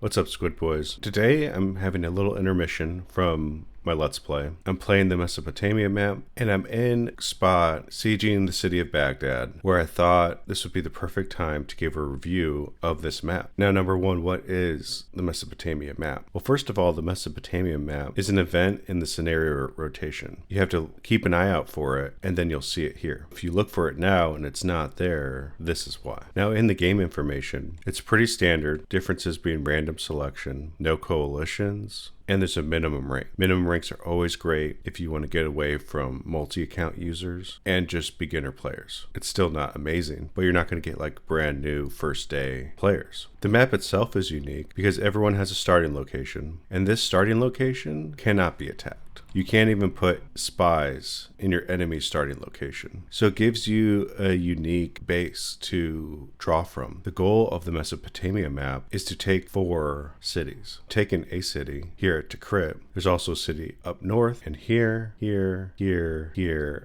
What's up, Squid Boys? Today I'm having a little intermission from my Let's Play. I'm playing the Mesopotamia map, and I'm in spot sieging the city of Baghdad, where I thought this would be the perfect time to give a review of this map. Now, number one, what is the Mesopotamia map? Well, first of all, the Mesopotamia map is an event in the scenario rotation. You have to keep an eye out for it, and then you'll see it here. If you look for it now and it's not there, this is why. Now, in the game information, it's pretty standard, differences being random selection, no coalitions, and there's a minimum rank. Minimum ranks are always great if you want to get away from multi-account users and just beginner players. It's still not amazing, but you're not going to get like brand new first day players. The map itself is unique because everyone has a starting location, and this starting location cannot be attacked. You can't even put spies in your enemy's starting location. So it gives you a unique base to draw from. The goal of the Mesopotamia map is to take 4 cities. Taking a city here at Tikrit, there's also a city up north, and here, here,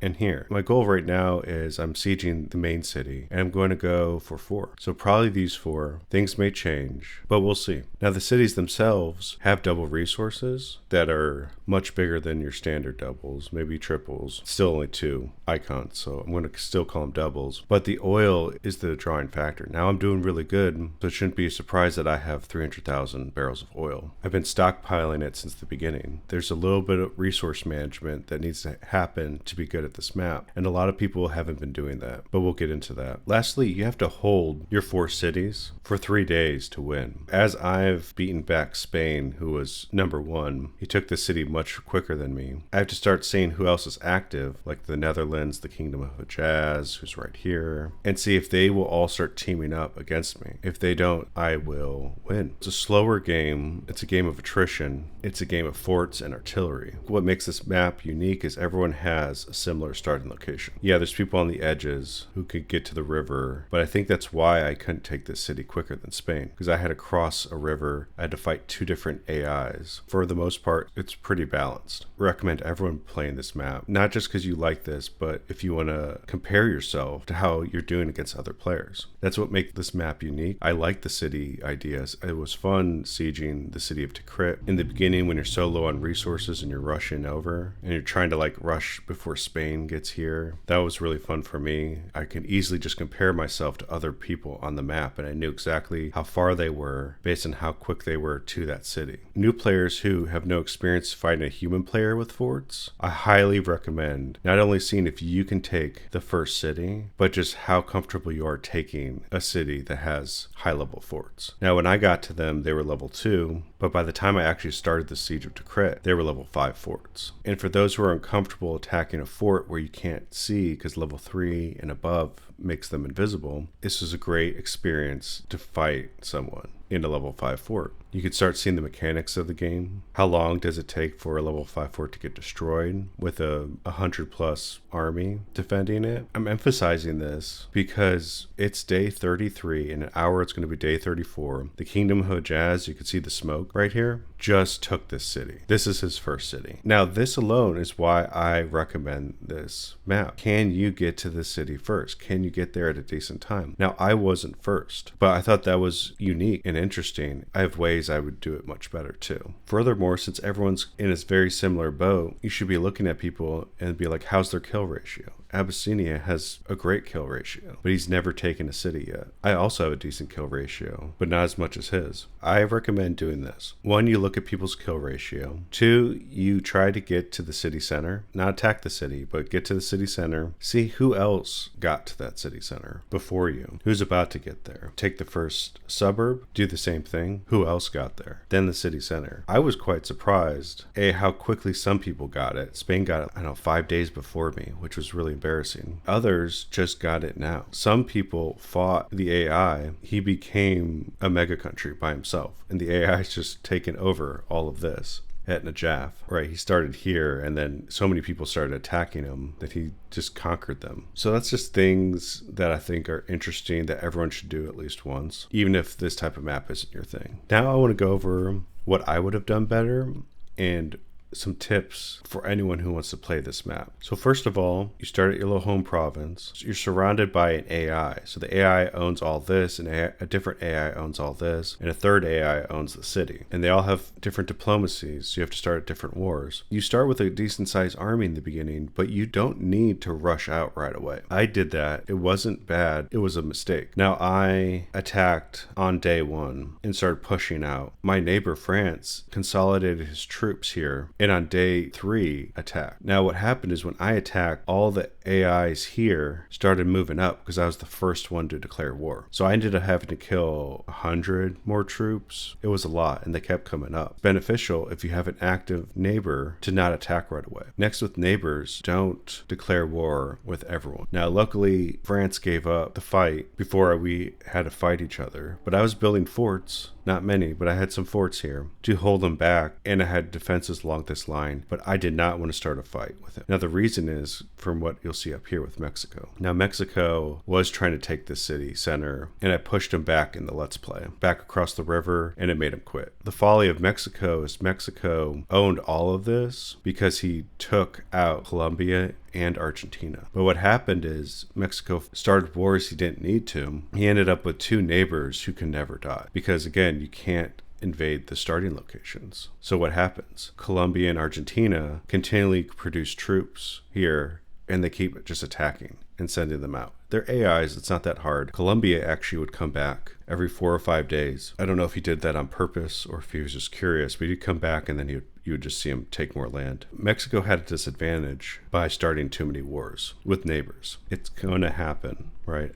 and here. My goal right now is I'm sieging the main city, and I'm going to go for 4. So probably these 4. Things may change, but we'll see. Now the cities themselves have double resources that are much bigger than your standard doubles, maybe triples. Still only 2 icons, so I'm going to still call them doubles. But the oil is the drawing factor. Now I'm doing really good, so it shouldn't be a surprise that I have 300,000 barrels of oil. I've been stockpiling it since the beginning. There's a little bit of resource management that needs to happen to be good at this map, and a lot of people haven't been doing that, but we'll get into that. Lastly, you have to hold your 4 cities for 3 days to win. As I've beaten back Spain, who was number 1, he took the city much quicker than me. I have to start seeing who else is active, like the Netherlands, the Kingdom of Hejaz, who's right here, and see if they will all start teaming up against me. If they don't, I will win. It's a slower game. It's a game of attrition. It's a game of forts and artillery. What makes this map unique is everyone has a similar starting location. Yeah, there's people on the edges who could get to the river, but I think that's why I couldn't take this city quicker than Spain, because I had to cross a river. I had to fight 2 different AIs. For the most part, it's pretty balanced. Recommend everyone playing this map, not just because you like this, but if you want to compare yourself to how you're doing against other players. That's what makes this map unique. I like the city ideas. It was fun sieging the city of Tikrit. In the beginning, when you're so low on resources and you're rushing over and you're trying to like rush before Spain gets here, that was really fun for me. I can easily just compare myself to other people on the map, and I knew exactly how far they were based on how quick they were to that city. New players who have no experience fighting a human player with forts, I highly recommend not only seeing if you can take the first city, but just how comfortable you are taking a city that has high level forts. Now when I got to them, they were level 2, but by the time I actually started the siege of Tikrit, they were level 5 forts. And for those who are uncomfortable attacking a fort where you can't see because level 3 and above makes them invisible, this is a great experience to fight someone in a level 5 fort. You can start seeing the mechanics of the game. How long does it take for a level 5 fort to get destroyed with a 100+ army defending it? I'm emphasizing this because it's day 33. In an hour, it's going to be day 34. The Kingdom of Hejaz, you can see the smoke right here, just took this city. This is his first city. Now, this alone is why I recommend this map. Can you get to the city first? Can you get there at a decent time? Now, I wasn't first, but I thought that was unique and interesting. I have ways I would do it much better too. Furthermore, since everyone's in a very similar boat, you should be looking at people and be like, how's their kill ratio? Abyssinia has a great kill ratio, but he's never taken a city yet. I also have a decent kill ratio, but not as much as his. I recommend doing this. 1, you look at people's kill ratio. 2, you try to get to the city center, not attack the city, but get to the city center. See who else got to that city center before you, who's about to get there. Take the first suburb, do the same thing. Who else got there? Then the city center. I was quite surprised, how quickly some people got it. Spain got it, 5 days before me, which was really embarrassing. Others just got it now. Some people fought the AI. He became a mega country by himself, and the AI's just taken over all of this at Najaf. Right, he started here, and then so many people started attacking him that he just conquered them. So that's just things that I think are interesting that everyone should do at least once, even if this type of map isn't your thing. Now I want to go over what I would have done better and some tips for anyone who wants to play this map. So first of all, you start at your little home province. You're surrounded by an AI. So the AI owns all this, and a different AI owns all this, and a third AI owns the city. And they all have different diplomacies, so you have to start at different wars. You start with a decent sized army in the beginning, but you don't need to rush out right away. I did that. It wasn't bad. It was a mistake. Now I attacked on day one and started pushing out. My neighbor France consolidated his troops here, and on day 3 attacked. Now what happened is when I attacked, all the AIs here started moving up because I was the first one to declare war. So I ended up having to kill 100 more troops. It was a lot, and they kept coming up. Beneficial if you have an active neighbor to not attack right away. Next, with neighbors, don't declare war with everyone. Now luckily France gave up the fight before we had to fight each other, but I was building forts. Not many, but I had some forts here to hold them back, and I had defenses along this line, but I did not want to start a fight with it. Now the reason is from what you'll see up here with Mexico. Now Mexico was trying to take the city center, and I pushed him back in the Let's Play, back across the river, and it made him quit. The folly of Mexico is Mexico owned all of this because he took out Colombia and Argentina. But what happened is Mexico started wars he didn't need to. He ended up with 2 neighbors who can never die because, again, you can't invade the starting locations. So what happens? Colombia and Argentina continually produce troops here, and they keep just attacking and sending them out. They're AIs, it's not that hard. Colombia actually would come back every 4 or 5 days. I don't know if he did that on purpose or if he was just curious, but he'd come back and then you would just see him take more land. Mexico had a disadvantage by starting too many wars with neighbors. It's going to happen, right?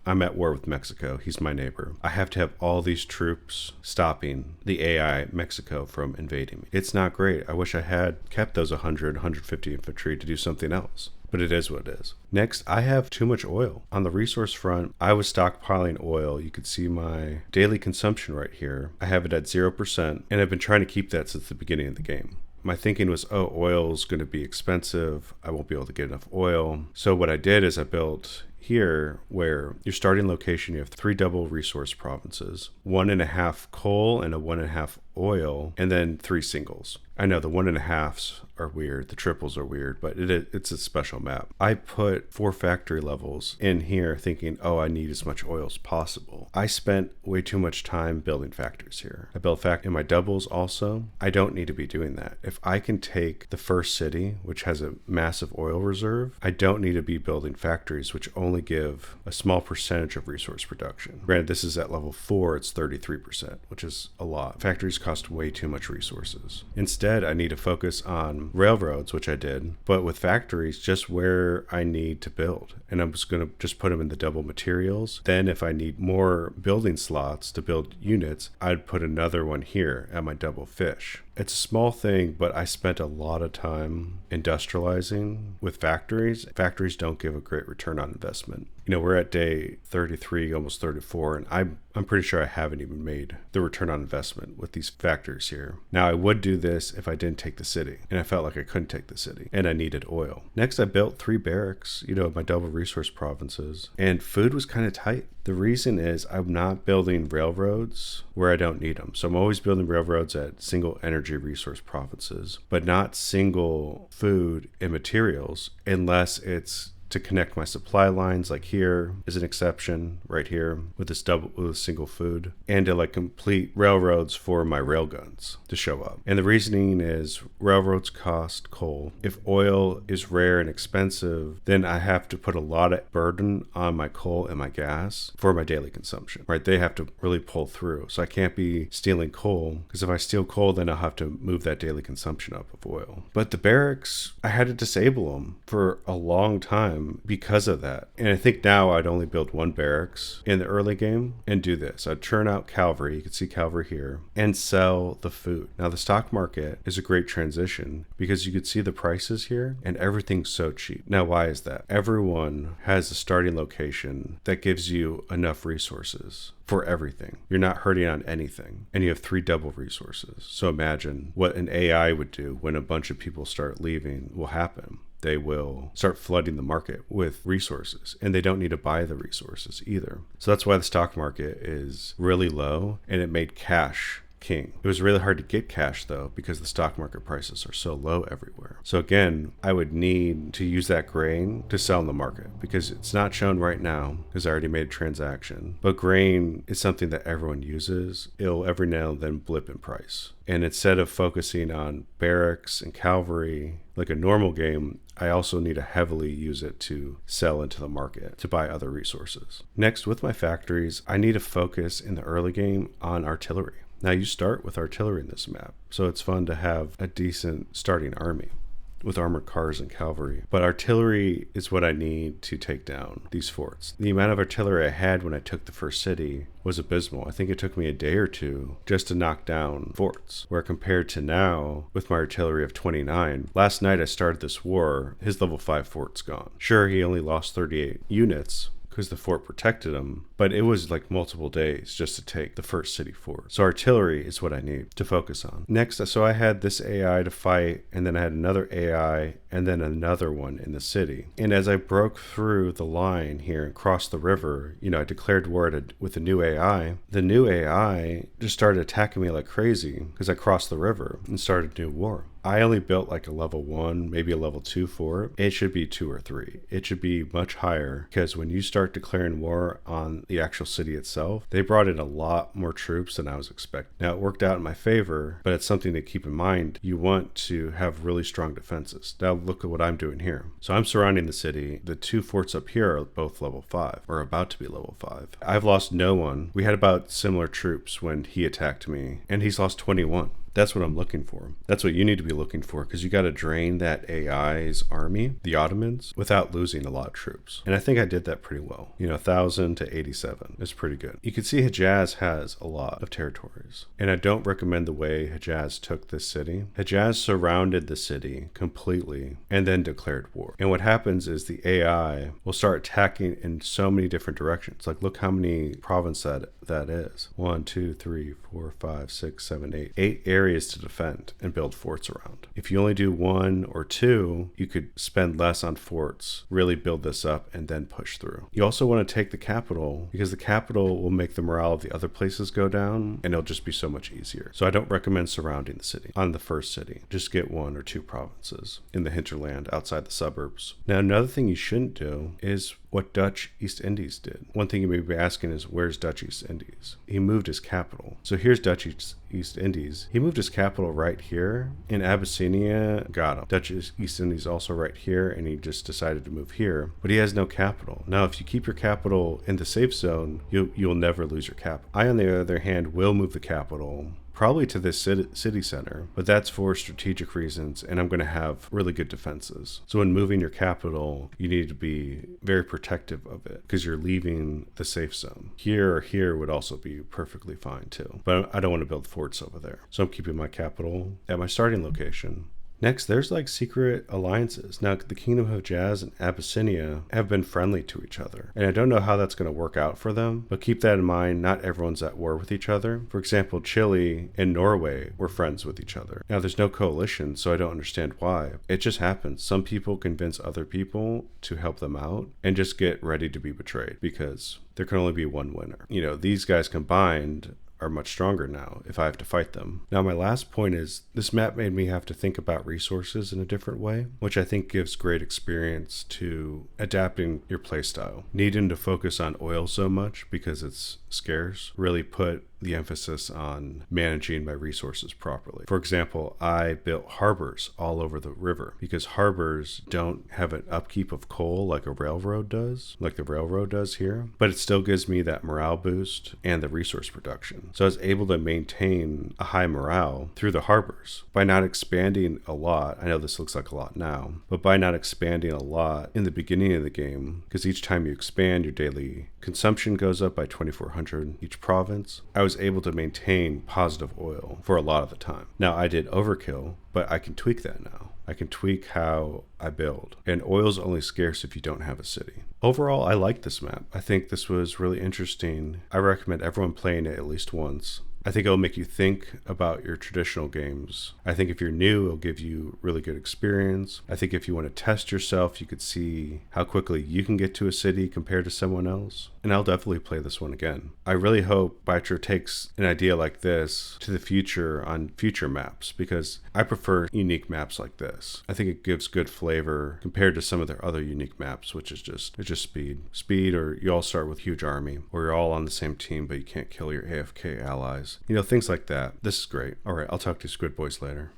I'm at war with Mexico. He's my neighbor. I have to have all these troops stopping the AI Mexico from invading me. It's not great. I wish I had kept those 150 infantry to do something else. But it is what it is. Next, I have too much oil. On the resource front, I was stockpiling oil. You could see my daily consumption right here. I have it at 0%, and I've been trying to keep that since the beginning of the game. My thinking was, oh, oil's going to be expensive. I won't be able to get enough oil. So what I did is I built here where your starting location, you have 3 double resource provinces, 1.5 coal and a 1.5 oil, and then 3 singles. I know the 1.5s are weird, the triples are weird, but it's a special map. I put 4 factory levels in here thinking, oh, I need as much oil as possible. I spent way too much time building factories here. I built in my doubles also. I don't need to be doing that. If I can take the first city, which has a massive oil reserve, I don't need to be building factories, which only give a small percentage of resource production. Granted, this is at level 4, it's 33%, which is a lot. Factories cost way too much resources. Instead, I need to focus on railroads, which I did, but with factories, just where I need to build. And I'm just going to just put them in the double materials. Then if I need more building slots to build units, I'd put another one here at my double fish. It's a small thing, but I spent a lot of time industrializing with factories. Factories don't give a great return on investment. You know, we're at day 33, almost 34, and I'm pretty sure I haven't even made the return on investment with these factories here. Now, I would do this if I didn't take the city, and I felt like I couldn't take the city, and I needed oil. Next, I built 3 barracks, my double resource provinces, and food was kind of tight. The reason is I'm not building railroads where I don't need them. So I'm always building railroads at single energy resource provinces, but not single food and materials unless it's to connect my supply lines, like here is an exception right here with this with a single food, and to complete railroads for my railguns to show up. And the reasoning is railroads cost coal. If oil is rare and expensive, then I have to put a lot of burden on my coal and my gas for my daily consumption, right? They have to really pull through. So I can't be stealing coal, because if I steal coal, then I'll have to move that daily consumption up of oil. But the barracks, I had to disable them for a long time because of that. And I think now I'd only build 1 barracks in the early game and do this. I'd churn out cavalry, you can see cavalry here, and sell the food. Now the stock market is a great transition because you could see the prices here and everything's so cheap. Now why is that? Everyone has a starting location that gives you enough resources for everything. You're not hurting on anything, and you have 3 double resources. So imagine what an AI would do when a bunch of people start leaving will happen. They will start flooding the market with resources, and they don't need to buy the resources either. So that's why the stock market is really low, and it made cash king. It was really hard to get cash though because the stock market prices are so low everywhere. So again, I would need to use that grain to sell in the market because it's not shown right now because I already made a transaction. But grain is something that everyone uses. It'll every now and then blip in price. And instead of focusing on barracks and cavalry like a normal game, I also need to heavily use it to sell into the market to buy other resources. Next, with my factories, I need to focus in the early game on artillery. Now you start with artillery in this map, so it's fun to have a decent starting army with armored cars and cavalry. But artillery is what I need to take down these forts. The amount of artillery I had when I took the first city was abysmal. I think it took me a day or two just to knock down forts, where compared to now with my artillery of 29, last night I started this war, his level 5 fort's gone. Sure, he only lost 38 units, because the fort protected him, but it was like multiple days just to take the first city fort. So artillery is what I need to focus on. Next, so I had this AI to fight, and then I had another AI, and then another one in the city. And as I broke through the line here and crossed the river, I declared war with the new AI. The new AI just started attacking me like crazy because I crossed the river and started a new war. I only built like a level 1, maybe a level 2 fort. It should be 2 or 3. It should be much higher because when you start declaring war on the actual city itself, they brought in a lot more troops than I was expecting. Now it worked out in my favor, but it's something to keep in mind. You want to have really strong defenses. Now look at what I'm doing here. So I'm surrounding the city. The 2 forts up here are both level 5 or about to be level 5. I've lost no one. We had about similar troops when he attacked me, and he's lost 21. That's what I'm looking for. That's what you need to be looking for because you got to drain that AI's army, the Ottomans, without losing a lot of troops. And I think I did that pretty well. 1,000 to 87 is pretty good. You can see Hejaz has a lot of territories. And I don't recommend the way Hejaz took this city. Hejaz surrounded the city completely and then declared war. And what happens is the AI will start attacking in so many different directions. Like look how many provinces that is. 1, 2, 3, 4, 5, 6, 7, 8. 8 areas to defend and build forts around. If you only do 1 or 2, you could spend less on forts, really build this up, and then push through. You also want to take the capital because the capital will make the morale of the other places go down and it'll just be so much easier. So I don't recommend surrounding the city on the first city. Just get 1 or 2 provinces in the hinterland outside the suburbs. Now another thing you shouldn't do is what Dutch East Indies did. One thing you may be asking is, where's Dutch East Indies? He moved his capital. So here's Dutch East Indies. He moved his capital right here. In Abyssinia, got him. Dutch East Indies also right here, and he just decided to move here. But he has no capital. Now, if you keep your capital in the safe zone, you'll never lose your capital. I, on the other hand, will move the capital probably to this city center, but that's for strategic reasons, and I'm going to have really good defenses. So when moving your capital, you need to be very protective of it because you're leaving the safe zone. Here or here would also be perfectly fine too, but I don't want to build forts over there. So I'm keeping my capital at my starting location. Next, there's like secret alliances. Now, the Kingdom of Hejaz and Abyssinia have been friendly to each other. And I don't know how that's going to work out for them, but keep that in mind. Not everyone's at war with each other. For example, Chile and Norway were friends with each other. Now, there's no coalition, so I don't understand why. It just happens. Some people convince other people to help them out and just get ready to be betrayed because there can only be one winner. These guys combined are much stronger now if I have to fight them. Now, my last point is this map made me have to think about resources in a different way, which I think gives great experience to adapting your playstyle. Needing to focus on oil so much because it's scarce really put the emphasis on managing my resources properly. For example, I built harbors all over the river because harbors don't have an upkeep of coal like a railroad does, like the railroad does here, but it still gives me that morale boost and the resource production. So I was able to maintain a high morale through the harbors by not expanding a lot. I know this looks like a lot now, but by not expanding a lot in the beginning of the game, because each time you expand, your daily consumption goes up by 2,400 each province. I was able to maintain positive oil for a lot of the time. Now, I did overkill, but I can tweak that now. I can tweak how I build. And oil's only scarce if you don't have a city. Overall, I like this map. I think this was really interesting. I recommend everyone playing it at least once. I think it'll make you think about your traditional games. I think if you're new, it'll give you really good experience. I think if you want to test yourself, you could see how quickly you can get to a city compared to someone else. And I'll definitely play this one again. I really hope Bytro takes an idea like this to the future on future maps, because I prefer unique maps like this. I think it gives good flavor compared to some of their other unique maps, which is just speed, or you all start with huge army, or you're all on the same team but you can't kill your AFK allies. Things like that. This is great. All right, I'll talk to you Squid Boys later.